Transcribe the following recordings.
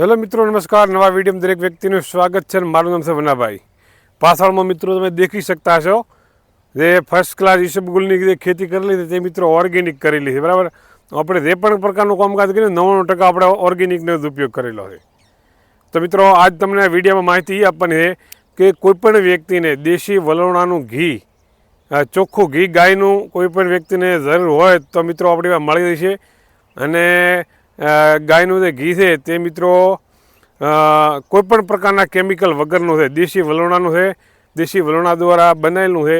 Hello મિત્રો, નમસ્કાર. નવા વિડીયોમાં દરેક વ્યક્તિનું સ્વાગત છે. મારું નામ છે વનાભાઈ. પાછળમાં મિત્રો તમે દેખી શકતા હશો જે ફર્સ્ટ ક્લાસ ઈસબગુલની જે ખેતી કરેલી છે તે મિત્રો ઓર્ગેનિક કરેલી છે, બરાબર. આપણે જે પણ પ્રકારનું કામકાજ કરીએ 99% આપણે ઓર્ગેનિકનો જ ઉપયોગ કરેલો છે. તો મિત્રો આજ તમને વિડીયોમાં માહિતી એ આપવાની છે કે કોઈપણ વ્યક્તિને દેશી વલોણાનું ઘી, ચોખ્ખું ઘી ગાયનું કોઈપણ વ્યક્તિને જરૂર હોય તો મિત્રો આપણી પાસે મળી રહેશે. અને ગાયનું જે ઘી છે તે મિત્રો કોઈપણ પ્રકારના કેમિકલ વગરનું છે, દેશી વલોણાનું છે, દેશી વલોણા દ્વારા બનાવેલું છે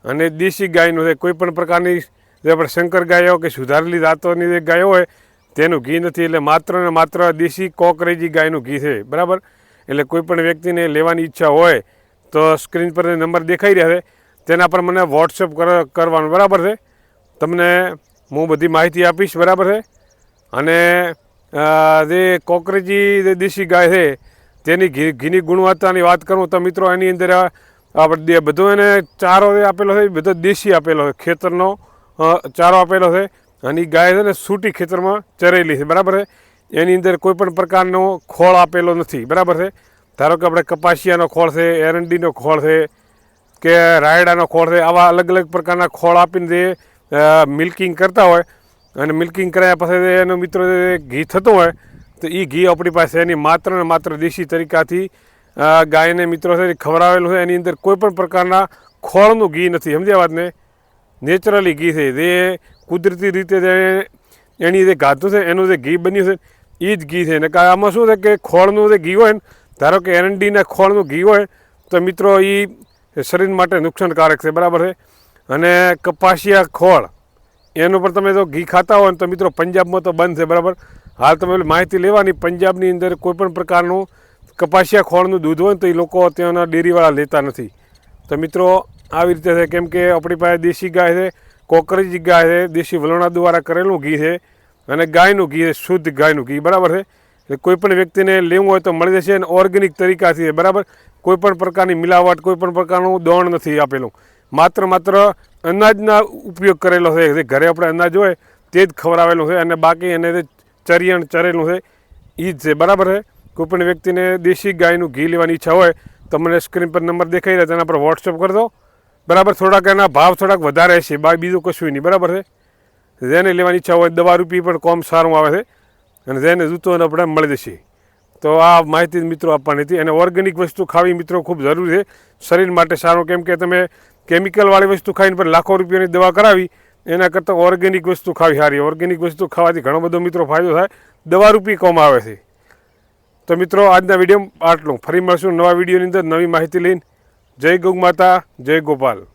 અને દેશી ગાયનું છે. કોઈપણ પ્રકારની જે આપણે શંકર ગાયો કે સુધારેલી જાતોની જે ગાયો હોય તેનું ઘી નથી. એટલે માત્ર ને માત્ર દેશી કોકરેજી ગાયનું ઘી છે, બરાબર. એટલે કોઈપણ વ્યક્તિને લેવાની ઈચ્છા હોય તો સ્ક્રીન પર નંબર દેખાઈ રહ્યા છે તેના પર મને વોટ્સઅપ કરવાનું, બરાબર છે. તમને હું બધી માહિતી આપીશ, બરાબર છે. અને જે કોકરેજી જે દેશી ગાય છે તેની ઘીની ગુણવત્તાની વાત કરું તો મિત્રો એની અંદર આપણે બધો એને ચારો આપેલો છે, બધો દેશી આપેલો છે, ખેતરનો ચારો આપેલો છે. અને એ ગાય છે ને સૂટી ખેતરમાં ચરેલી છે, બરાબર છે. એની અંદર કોઈપણ પ્રકારનો ખોળ આપેલો નથી, બરાબર છે. ધારો કે આપણે કપાસિયાનો ખોળ છે, એરંડીનો ખોળ છે કે રાયડાનો ખોળ છે, આવા અલગ અલગ પ્રકારના ખોળ આપીને જે મિલ્કિંગ કરતા હોય અને મિલ્કિંગ કર્યા પછી એનો મિત્રો ઘી થતું હોય તો એ ઘી આપણી પાસે એની માત્ર ને માત્ર દેશી તરીકાથી ગાયને મિત્રો છે ખવડાવેલું છે. એની અંદર કોઈપણ પ્રકારના ખોળનું ઘી નથી, સમજ્યા વાતને. નેચરલી ઘી છે, જે કુદરતી રીતે એની જે ગાતું છે એનું જે ઘી બન્યું છે એ જ ઘી છે. ને આમાં શું છે કે ખોળનું જે ઘી હોય ને, ધારો કે એરંડીના ખોળનું ઘી હોય તો મિત્રો એ શરીર માટે નુકસાનકારક છે, બરાબર છે. અને કપાસિયા ખોળ એનું પણ તમે જો ઘી ખાતા હોય ને તો મિત્રો પંજાબમાં તો બંધ છે, બરાબર. હાલ તમે માહિતી લેવાની, પંજાબની અંદર કોઈપણ પ્રકારનું કપાસિયા ખોળનું દૂધ હોય ને તો એ લોકો ત્યાંના ડેરીવાળા લેતા નથી. તો મિત્રો આવી રીતે છે, કેમ કે આપણી પાસે દેશી ગાય છે, કોકરેજી ગાય છે, દેશી વલોણા દ્વારા કરેલું ઘી છે અને ગાયનું ઘી છે, શુદ્ધ ગાયનું ઘી, બરાબર છે. એટલે કોઈપણ વ્યક્તિને લેવું હોય તો મળી જશે અને ઓર્ગેનિક તરીકાથી છે, બરાબર. કોઈપણ પ્રકારની મિલાવટ, કોઈપણ પ્રકારનું દોણ નથી આપેલું. માત્ર અનાજના ઉપયોગ કરેલો છે, જે ઘરે આપણે અનાજ હોય તે જ ખવડાવેલું છે અને બાકી એને જે ચરિયાણ ચરેલું છે એ જ છે, બરાબર છે. કોઈપણ વ્યક્તિને દેશી ગાયનું ઘી લેવાની ઈચ્છા હોય તો મને સ્ક્રીન પર નંબર દેખાઈ રહ્યા તેના પર વોટ્સઅપ કરી દો, બરાબર. થોડાક એના ભાવ થોડાક વધારે છે, બીજું કશું નહીં, બરાબર છે. જેને લેવાની ઈચ્છા હોય દવા રૂપી પણ કોમ સારું આવે છે અને જેને જૂતો આપણે મળી જશે. તો આ માહિતી મિત્રો આપવાની હતી. અને ઓર્ગેનિક વસ્તુ ખાવી મિત્રો ખૂબ જરૂરી છે, શરીર માટે સારું. કેમ કે તમે કેમિકલવાળી વસ્તુ ખાઈને પણ લાખો રૂપિયાની દવા કરાવી એના કરતાં ઓર્ગેનિક વસ્તુ ખાવી સારી. ઓર્ગેનિક વસ્તુ ખાવાથી ઘણો બધો મિત્રો ફાયદો થાય, દવા રૂપી કોમ આવે છે. તો મિત્રો આજના વિડીયો આટલું. ફરી મળશું નવા વિડીયોની અંદર નવી માહિતી લઈને. જય ગૌ માતા, જય ગોપાલ.